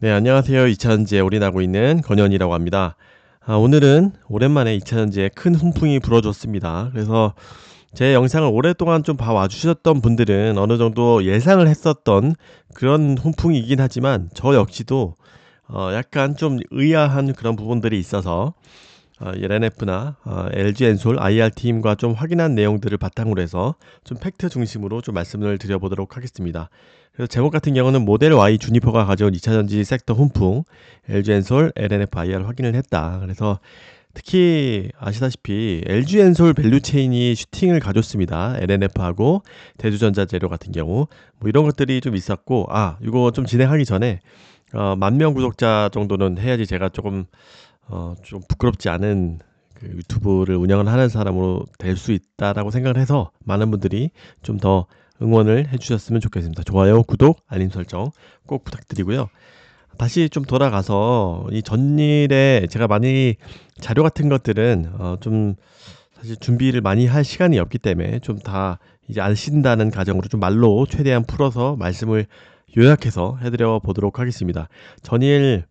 네, 안녕하세요. 2차전지에 올인하고 있는 건현이라고 합니다. 오늘은 오랜만에 2차전지에 큰 훈풍이 불어줬습니다. 그래서 제 영상을 오랫동안 좀 봐와 주셨던 분들은 어느 정도 예상을 했었던 그런 훈풍이긴 하지만 저 역시도 약간 좀 의아한 그런 부분들이 있어서 LNF나 LG엔솔, IR팀과 좀 확인한 내용들을 바탕으로 해서 좀 팩트 중심으로 좀 말씀을 드려보도록 하겠습니다. 그래서 제목 같은 경우는 모델 Y 주니퍼가 가져온 2차전지 섹터 훈풍, LG엔솔, LNF, IR 확인을 했다. 그래서 특히 아시다시피 LG엔솔 밸류체인이 슈팅을 가졌습니다. LNF하고 대주전자재료 같은 경우 뭐 이런 것들이 좀 있었고, 이거 좀 진행하기 전에 10,000명 구독자 정도는 해야지 제가 좀 부끄럽지 않은 그 유튜브를 운영을 하는 사람으로 될 수 있다라고 생각을 해서 많은 분들이 좀 더 응원을 해주셨으면 좋겠습니다. 좋아요, 구독, 알림 설정 꼭 부탁드리고요. 다시 좀 돌아가서 이 전일에 제가 많이 자료 같은 것들은 좀 사실 준비를 많이 할 시간이 없기 때문에 좀 다 이제 아신다는 가정으로 좀 말로 최대한 풀어서 말씀을 요약해서 해드려 보도록 하겠습니다. 전일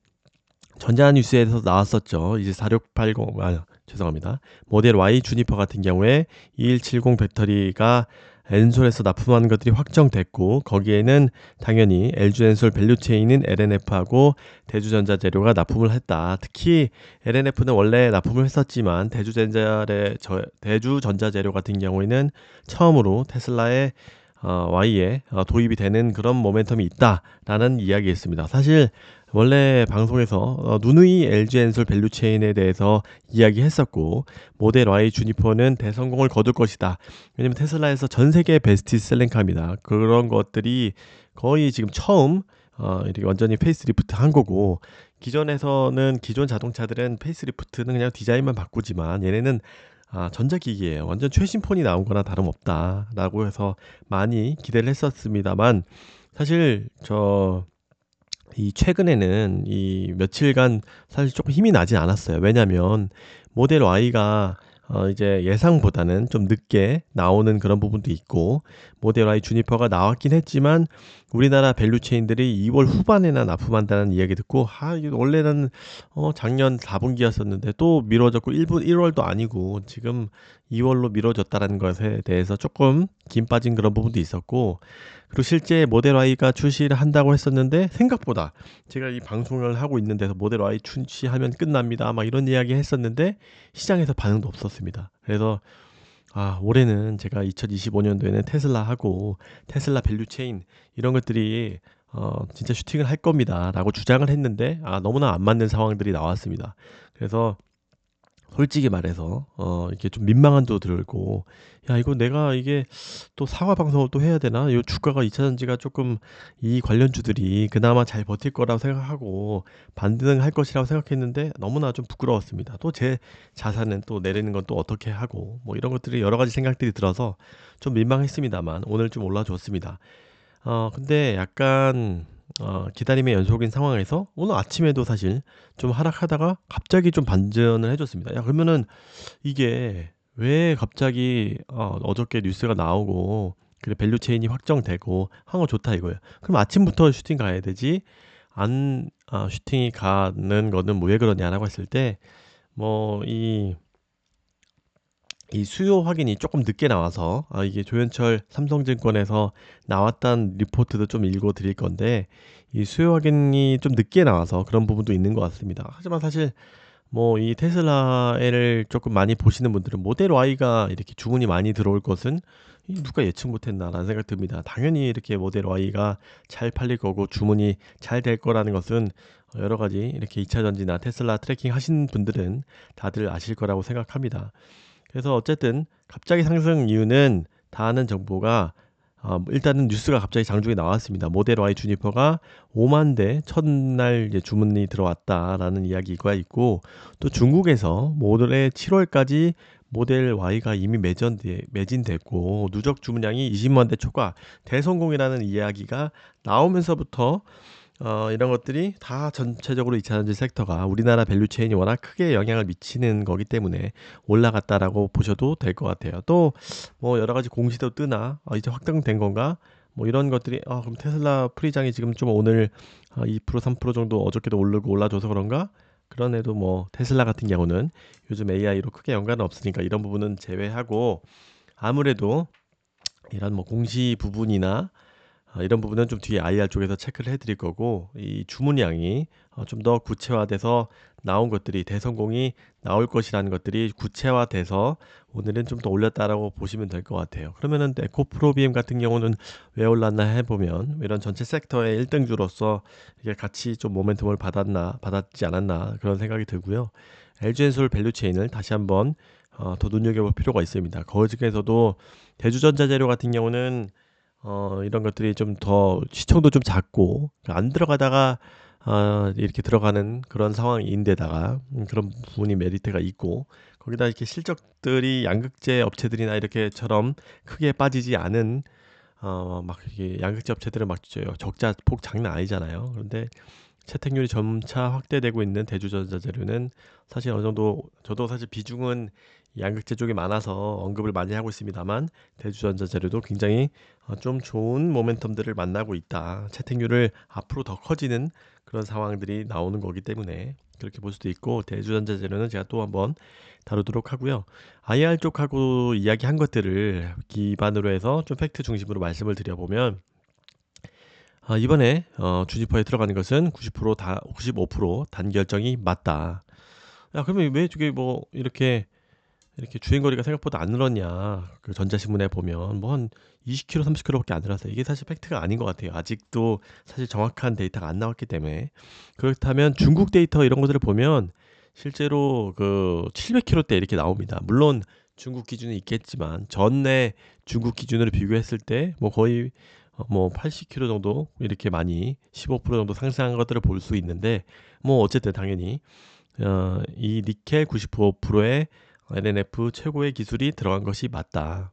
전자뉴스에서 나왔었죠. 이제 4680, 죄송합니다. 모델 Y 주니퍼 같은 경우에 2170 배터리가 엔솔에서 납품한 것들이 확정됐고, 거기에는 당연히 LG엔솔 밸류체인인 LNF하고 대주전자재료가 납품을 했다. 특히 LNF는 원래 납품을 했었지만 대주전자재료 같은 경우에는 처음으로 테슬라의 Y에 도입이 되는 그런 모멘텀이 있다라는 이야기였습니다. 사실 원래 방송에서 누누이 LG엔솔 밸류체인에 대해서 이야기했었고, 모델 Y 주니퍼는 대성공을 거둘 것이다. 왜냐면 테슬라에서 전 세계 베스트셀링카입니다. 그런 것들이 거의 지금 처음 이렇게 완전히 페이스리프트 한 거고, 기존에서는 기존 자동차들은 페이스리프트는 그냥 디자인만 바꾸지만 얘네는 전자기기예요. 완전 최신 폰이 나온 거나 다름없다라고 해서 많이 기대를 했었습니다만, 사실 이 최근에는 이 며칠간 사실 조금 힘이 나진 않았어요. 왜냐면 모델 Y가 이제 예상보다는 좀 늦게 나오는 그런 부분도 있고, 모델 Y 주니퍼가 나왔긴 했지만 우리나라 밸류체인들이 2월 후반에나 납품한다는 이야기 듣고, 이거 원래는 작년 4분기였었는데 또 미뤄졌고, 1월도 아니고 지금 2월로 미뤄졌다는 것에 대해서 조금 김 빠진 그런 부분도 있었고, 그리고 실제 모델 Y가 출시를 한다고 했었는데 생각보다, 제가 이 방송을 하고 있는 데서 모델 Y 출시하면 끝납니다 막 이런 이야기 했었는데 시장에서 반응도 없었습니다. 그래서 올해는 제가 2025년도에는 테슬라하고 테슬라 밸류체인 이런 것들이 진짜 슈팅을 할 겁니다 라고 주장을 했는데, 너무나 안 맞는 상황들이 나왔습니다. 그래서 솔직히 말해서 이게 좀 민망함도 들고, 야 이거 내가 이게 또 사과 방송을 또 해야 되나? 이 주가가 2차전지가 조금 이 관련주들이 그나마 잘 버틸 거라고 생각하고 반등할 것이라고 생각했는데 너무나 좀 부끄러웠습니다. 또 제 자산은 또 내리는 건 또 어떻게 하고 뭐 이런 것들이 여러 가지 생각들이 들어서 좀 민망했습니다만 오늘 좀 올라줬습니다. 근데 약간 기다림의 연속인 상황에서 오늘 아침에도 사실 좀 하락하다가 갑자기 좀 반전을 해줬습니다. 야, 그러면은 이게 왜 갑자기 어저께 뉴스가 나오고 그래 밸류 체인이 확정되고 한 거 좋다 이거예요. 그럼 아침부터 슈팅 가야 되지? 슈팅이 가는 거는 뭐 왜 그러냐라고 했을 때, 뭐 이 수요 확인이 조금 늦게 나와서, 이게 조현철 삼성증권에서 나왔던 리포트도 좀 읽어 드릴 건데, 이 수요 확인이 좀 늦게 나와서 그런 부분도 있는 것 같습니다. 하지만 사실 뭐 이 테슬라를 조금 많이 보시는 분들은 모델 Y가 이렇게 주문이 많이 들어올 것은 누가 예측 못했나라는 생각 듭니다. 당연히 이렇게 모델 Y가 잘 팔릴 거고 주문이 잘 될 거라는 것은 여러 가지 이렇게 2차 전지나 테슬라 트래킹 하신 분들은 다들 아실 거라고 생각합니다. 그래서 어쨌든 갑자기 상승 이유는 다 아는 정보가, 일단은 뉴스가 갑자기 장중에 나왔습니다. 모델 Y 주니퍼가 5만 대 첫날 이제 주문이 들어왔다라는 이야기가 있고, 또 중국에서 올해 7월까지 모델 Y가 이미 매진됐고 누적 주문량이 20만 대 초과 대성공이라는 이야기가 나오면서부터 이런 것들이 다 전체적으로 2차전지 섹터가 우리나라 밸류체인이 워낙 크게 영향을 미치는 거기 때문에 올라갔다라고 보셔도 될 것 같아요. 또 뭐 여러 가지 공시도 뜨나 이제 확정된 건가? 뭐 이런 것들이 그럼 테슬라 프리장이 지금 좀 오늘 2% 3% 정도 어저께도 오르고 올라줘서 그런가? 그런 애도 뭐 테슬라 같은 경우는 요즘 AI로 크게 연관은 없으니까 이런 부분은 제외하고 아무래도 이런 뭐 공시 부분이나 이런 부분은 좀 뒤에 IR 쪽에서 체크를 해드릴 거고 이 주문량이 좀 더 구체화돼서 나온 것들이 대성공이 나올 것이라는 것들이 구체화돼서 오늘은 좀 더 올렸다라고 보시면 될 것 같아요. 그러면은 에코프로비엠 같은 경우는 왜 올랐나 해보면 이런 전체 섹터의 1등주로서 이게 같이 좀 모멘텀을 받았지 않았나 그런 생각이 들고요. LG엔솔 밸류체인을 다시 한번 더 눈여겨볼 필요가 있습니다. 그 중에서도 대주전자재료 같은 경우는 이런 것들이 좀 더 시총도 좀 작고 안 들어가다가 이렇게 들어가는 그런 상황인데다가 그런 부분이 메리트가 있고 거기다 이렇게 실적들이 양극재 업체들이나 이렇게처럼 크게 빠지지 않은 막 이게 양극재 업체들은 막 적자 폭 장난 아니잖아요. 그런데 채택률이 점차 확대되고 있는 대주전자재료는 사실 어느 정도 저도 사실 비중은 양극재 쪽이 많아서 언급을 많이 하고 있습니다만 대주전자재료도 굉장히 좀 좋은 모멘텀들을 만나고 있다. 채택률을 앞으로 더 커지는 그런 상황들이 나오는 거기 때문에 그렇게 볼 수도 있고 대주전자재료는 제가 또 한번 다루도록 하고요. IR 쪽하고 이야기한 것들을 기반으로 해서 좀 팩트 중심으로 말씀을 드려보면 이번에 주니퍼에 들어가는 것은 95% 단결정이 맞다. 야, 그러면 왜 저게 뭐 이렇게 주행거리가 생각보다 안 늘었냐? 그 전자신문에 보면 뭐 한 20km, 30km밖에 안 늘었어요. 이게 사실 팩트가 아닌 것 같아요. 아직도 사실 정확한 데이터가 안 나왔기 때문에 그렇다면 중국 데이터 이런 것들을 보면 실제로 그 700km대 이렇게 나옵니다. 물론 중국 기준이 있겠지만 전내 중국 기준으로 비교했을 때 뭐 거의 뭐 80km 정도 이렇게 많이 15% 정도 상승한 것들을 볼 수 있는데 뭐 어쨌든 당연히 이 니켈 95%의 LNF 최고의 기술이 들어간 것이 맞다.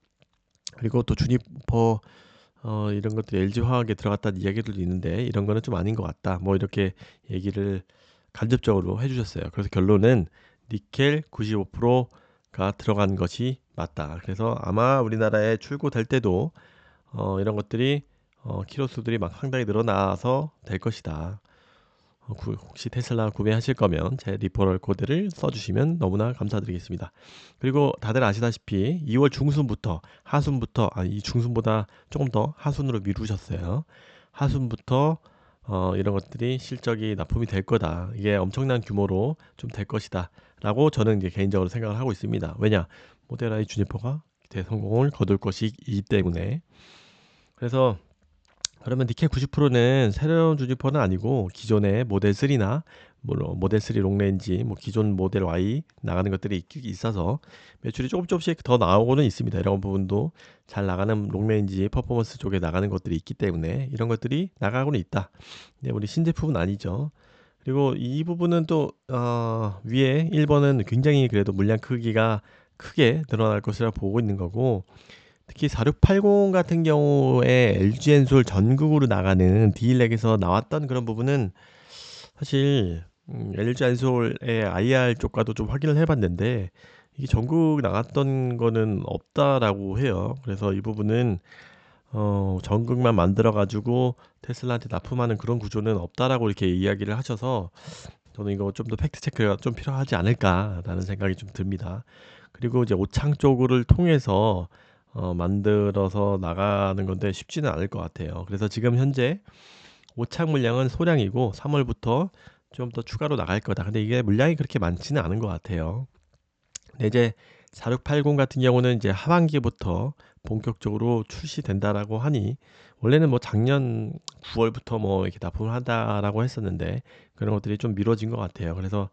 그리고 또 주니퍼 이런 것들이 LG화학에 들어갔다는 이야기들도 있는데 이런 거는 좀 아닌 것 같다. 뭐 이렇게 얘기를 간접적으로 해주셨어요. 그래서 결론은 니켈 95%가 들어간 것이 맞다. 그래서 아마 우리나라에 출고될 때도 이런 것들이 키로수들이 막 상당히 늘어나서 될 것이다. 혹시 테슬라 구매하실 거면 제 리퍼럴 코드를 써주시면 너무나 감사드리겠습니다. 그리고 다들 아시다시피 2월 중순부터 하순부터 이 중순보다 조금 더 하순으로 미루셨어요. 하순부터 이런 것들이 실적이 납품이 될 거다. 이게 엄청난 규모로 좀 될 것이다. 라고 저는 이제 개인적으로 생각을 하고 있습니다. 왜냐? 모델 Y 주니퍼가 대성공을 거둘 것이기 때문에. 그래서 그러면 니켈 90%는 새로운 주니퍼는 아니고 기존의 모델 3나 모델 3 롱레인지 뭐 기존 모델 Y 나가는 것들이 있어서 매출이 조금씩 더 나오고는 있습니다. 이런 부분도 잘 나가는 롱레인지 퍼포먼스 쪽에 나가는 것들이 있기 때문에 이런 것들이 나가고는 있다. 근데 우리 신제품은 아니죠. 그리고 이 부분은 또 위에 1번은 굉장히 그래도 물량 크기가 크게 늘어날 것이라 보고 있는 거고 특히 4680 같은 경우에 LG엔솔 전국으로 나가는 디일렉에서 나왔던 그런 부분은 사실 LG엔솔의 IR 쪽과도 좀 확인을 해봤는데 이게 전국 나갔던 거는 없다라고 해요. 그래서 이 부분은 전국만 만들어 가지고 테슬라한테 납품하는 그런 구조는 없다라고 이렇게 이야기를 하셔서 저는 이거 좀 더 팩트 체크가 좀 필요하지 않을까라는 생각이 좀 듭니다. 그리고 이제 오창 쪽을 통해서 만들어서 나가는 건데 쉽지는 않을 것 같아요. 그래서 지금 현재 오착 물량은 소량이고 3월부터 좀 더 추가로 나갈 거다. 근데 이게 물량이 그렇게 많지는 않은 것 같아요. 근데 이제 4680 같은 경우는 이제 하반기부터 본격적으로 출시된다라고 하니 원래는 뭐 작년 9월부터 뭐 이렇게 납품을 한다라고 했었는데 그런 것들이 좀 미뤄진 것 같아요. 그래서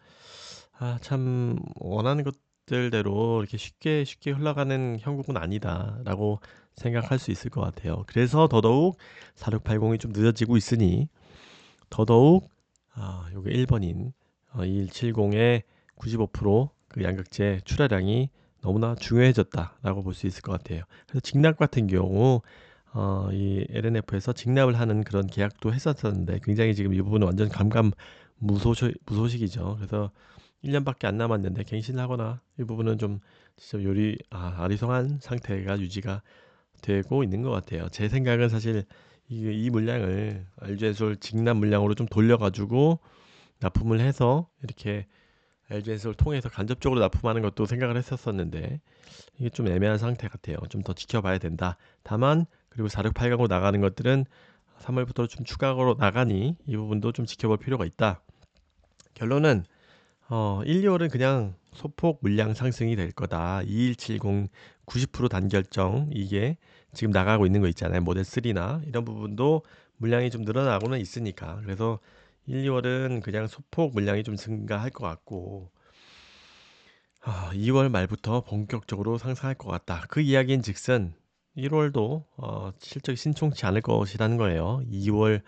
참 원하는 것들대로 이렇게 쉽게 흘러가는 형국은 아니다라고 생각할 수 있을 것 같아요. 그래서 더더욱 4680이 좀 늦어지고 있으니 더더욱 요게 1번인 2170의 95%그 양극재 출하량이 너무나 중요해졌다라고 볼 수 있을 것 같아요. 그래서 직납 같은 경우 이 LNF에서 직납을 하는 그런 계약도 했었었는데 굉장히 지금 이 부분은 완전 무소식이죠. 그래서 1년밖에 안 남았는데 갱신하거나 이 부분은 좀 진짜 아리송한 상태가 유지가 되고 있는 것 같아요. 제 생각은 사실 이 물량을 LG엔솔 직납 물량으로 좀 돌려 가지고 납품을 해서 이렇게 LG엔솔을 통해서 간접적으로 납품하는 것도 생각을 했었었는데 이게 좀 애매한 상태 같아요. 좀 더 지켜봐야 된다. 다만 그리고 4680으로 나가는 것들은 3월부터 좀 추가로 나가니 이 부분도 좀 지켜볼 필요가 있다. 결론은 1, 2월은 그냥 소폭 물량 상승이 될 거다. 2170 90% 단결정 이게 지금 나가고 있는 거 있잖아요. 모델 3나 이런 부분도 물량이 좀 늘어나고는 있으니까. 그래서 1, 2월은 그냥 소폭 물량이 좀 증가할 것 같고 2월 말부터 본격적으로 상승할 것 같다. 그 이야기인 즉슨 1월도 실적이 신총치 않을 것이라는 거예요. 2월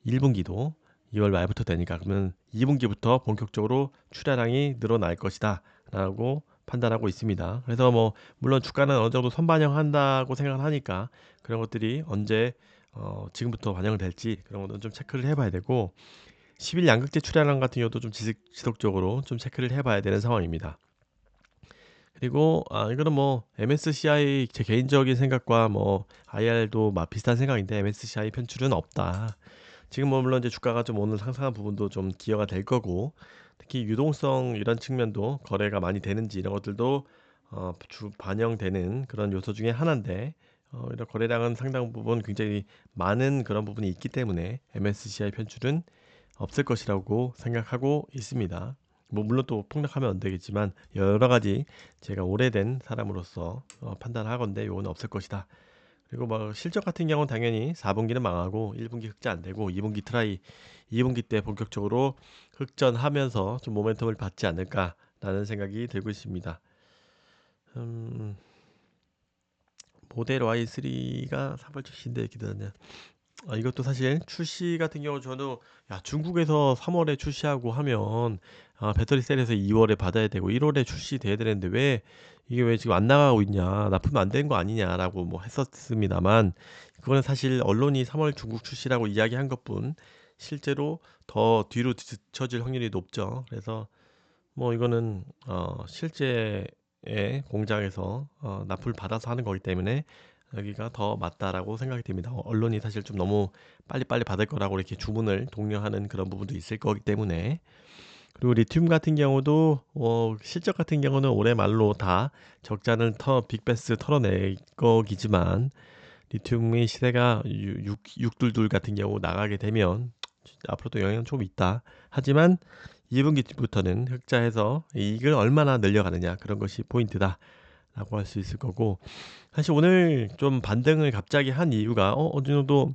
1분기도 2월 말부터 되니까 그러면 2분기부터 본격적으로 출하량이 늘어날 것이다 라고 판단하고 있습니다. 그래서 뭐 물론 주가는 어느 정도 선반영한다고 생각을 하니까 그런 것들이 언제 지금부터 반영이 될지 그런 것도 좀 체크를 해봐야 되고 10일 양극재 출하량 같은 경우도 좀 지속적으로 좀 체크를 해봐야 되는 상황입니다. 그리고 이거는 뭐 MSCI 제 개인적인 생각과 뭐 IR도 비슷한 생각인데 MSCI 편출은 없다. 지금 뭐 물론 이제 주가가 좀 오늘 상승한 부분도 좀 기여가 될 거고 특히 유동성 이런 측면도 거래가 많이 되는지 이런 것들도 반영되는 그런 요소 중에 하나인데 이런 거래량은 상당 부분 굉장히 많은 그런 부분이 있기 때문에 MSCI 편출은 없을 것이라고 생각하고 있습니다. 뭐 물론 또 폭락하면 안 되겠지만 여러 가지 제가 오래된 사람으로서 판단을 하건대 이건 없을 것이다. 그리고 뭐 실적 같은 경우는 당연히 4분기는 망하고 1분기 흑자 안 되고 2분기 때 본격적으로 흑전하면서 좀 모멘텀을 받지 않을까라는 생각이 들고 있습니다. 음, 모델 Y3가 3월 출시인데 기다려. 이것도 사실 출시 같은 경우 저도 중국에서 3월에 출시하고 하면 배터리 셀에서 2월에 받아야 되고 1월에 출시돼야 되는데 왜 이게 왜 지금 안 나가고 있냐 납품 안 되는 거 아니냐라고 뭐 했었습니다만 그거는 사실 언론이 3월 중국 출시라고 이야기한 것뿐 실제로 더 뒤로 뒤처질 확률이 높죠. 그래서 뭐 이거는 실제의 공장에서 납품을 받아서 하는 거기 때문에 여기가 더 맞다라고 생각이 됩니다. 언론이 사실 좀 너무 빨리빨리 받을 거라고 이렇게 주문을 독려하는 그런 부분도 있을 거기 때문에 그리고 리튬 같은 경우도 실적 같은 경우는 올해 말로 다 적자는 빅베스 털어낼 거기지만 리튬의 시세가 622 같은 경우 나가게 되면 앞으로도 영향은 좀 있다. 하지만 2분기부터는 흑자해서 이익을 얼마나 늘려가느냐 그런 것이 포인트다 라고 할 수 있을 거고 사실 오늘 좀 반등을 갑자기 한 이유가 어느 정도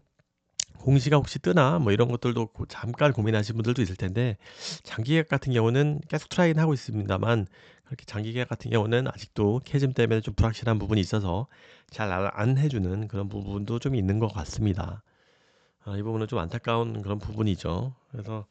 공시가 혹시 뜨나 뭐 이런 것들도 잠깐 고민하시는 분들도 있을 텐데 장기 계약 같은 경우는 계속 트라이는 하고 있습니다만 그렇게 장기 계약 같은 경우는 아직도 캐즘 때문에 좀 불확실한 부분이 있어서 잘 안 해주는 그런 부분도 좀 있는 것 같습니다. 이 부분은 좀 안타까운 그런 부분이죠. 그래서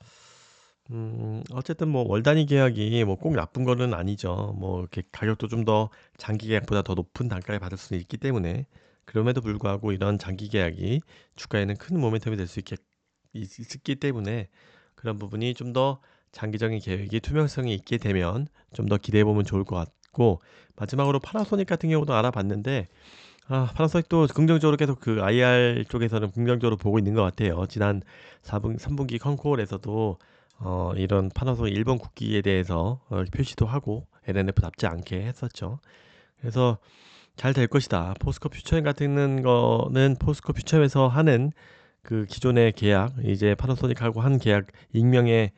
어쨌든 뭐 월 단위 계약이 뭐 꼭 나쁜 거는 아니죠. 뭐 이렇게 가격도 좀 더 장기 계약보다 더 높은 단가를 받을 수는 있기 때문에 그럼에도 불구하고 이런 장기 계약이 주가에는 큰 모멘텀이 될 수 있기 때문에 그런 부분이 좀 더 장기적인 계획이 투명성이 있게 되면 좀 더 기대해 보면 좋을 것 같고 마지막으로 파나소닉 같은 경우도 알아봤는데 파나소닉도 긍정적으로 계속 그 IR 쪽에서는 긍정적으로 보고 있는 것 같아요. 지난 3분기 컨콜에서도 이런 파나소닉 일본 국기에 대해서 표시도 하고 LNF답지 않게 했었죠. 그래서 잘 될 것이다. 포스코 퓨처엠 같은 거는 포스코 퓨처엠에서 하는 그 기존의 계약, 이제 파나소닉하고 한 계약 익명의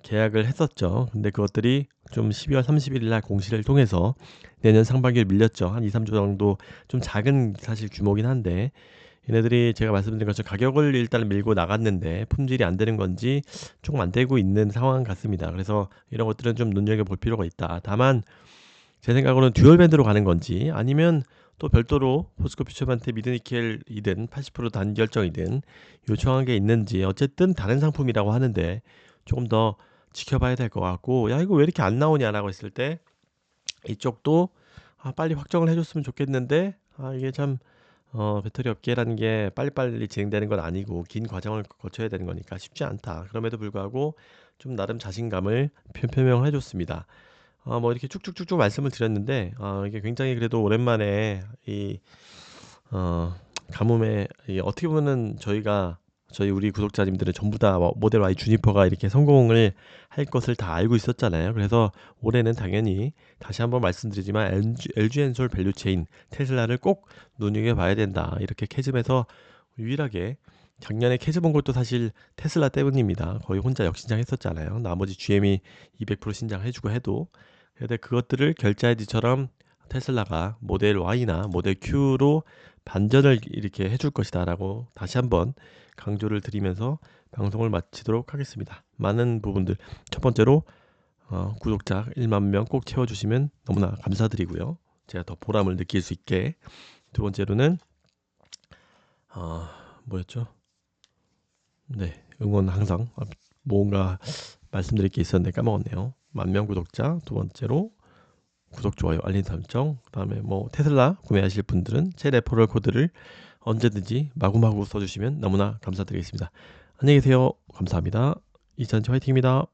계약을 했었죠. 근데 그것들이 좀 12월 31일 날 공시를 통해서 내년 상반기를 밀렸죠. 한 2, 3조 정도 좀 작은 사실 규모긴 한데 얘네들이 제가 말씀드린 것처럼 가격을 일단 밀고 나갔는데 품질이 안 되는 건지 조금 안 되고 있는 상황 같습니다. 그래서 이런 것들은 좀 눈여겨볼 필요가 있다. 다만 제 생각으로는 듀얼 밴드로 가는 건지 아니면 또 별도로 포스코 퓨처한테 미드니켈이든 80% 단결정이든 요청한 게 있는지 어쨌든 다른 상품이라고 하는데 조금 더 지켜봐야 될 것 같고 야 이거 왜 이렇게 안 나오냐라고 했을 때 이쪽도 빨리 확정을 해줬으면 좋겠는데 이게 참 배터리 업계라는 게 빨리빨리 진행되는 건 아니고 긴 과정을 거쳐야 되는 거니까 쉽지 않다. 그럼에도 불구하고 좀 나름 자신감을 표명을 해줬습니다. 뭐 이렇게 쭉쭉쭉쭉 말씀을 드렸는데 이게 굉장히 그래도 오랜만에 이 어 가뭄에 이 어떻게 보면은 우리 구독자님들은 전부 다 모델 Y 주니퍼가 이렇게 성공을 할 것을 다 알고 있었잖아요. 그래서 올해는 당연히 다시 한번 말씀드리지만 LG 엔솔 밸류 체인 테슬라를 꼭 눈여겨봐야 된다. 이렇게 캐즘에서 유일하게 작년에 캐즘 온 것도 사실 테슬라 때문입니다. 거의 혼자 역신장했었잖아요. 나머지 GM이 200% 신장해주고 해도. 근데 그것들을 결자해지처럼 테슬라가 모델 Y나 모델 Q로 반전을 이렇게 해줄 것이다라고 다시 한번 강조를 드리면서 방송을 마치도록 하겠습니다. 많은 부분들 첫 번째로 구독자 1만 명 꼭 채워주시면 너무나 감사드리고요. 제가 더 보람을 느낄 수 있게. 두 번째로는 뭐였죠? 네, 응원 항상 뭔가 말씀드릴 게 있었는데 까먹었네요. 10,000명 구독자. 두 번째로 구독, 좋아요, 알림 설정. 그다음에 뭐 테슬라 구매하실 분들은 제 레퍼럴 코드를 언제든지 마구마구 써주시면 너무나 감사드리겠습니다. 안녕히 계세요. 감사합니다. 이찬치 화이팅입니다.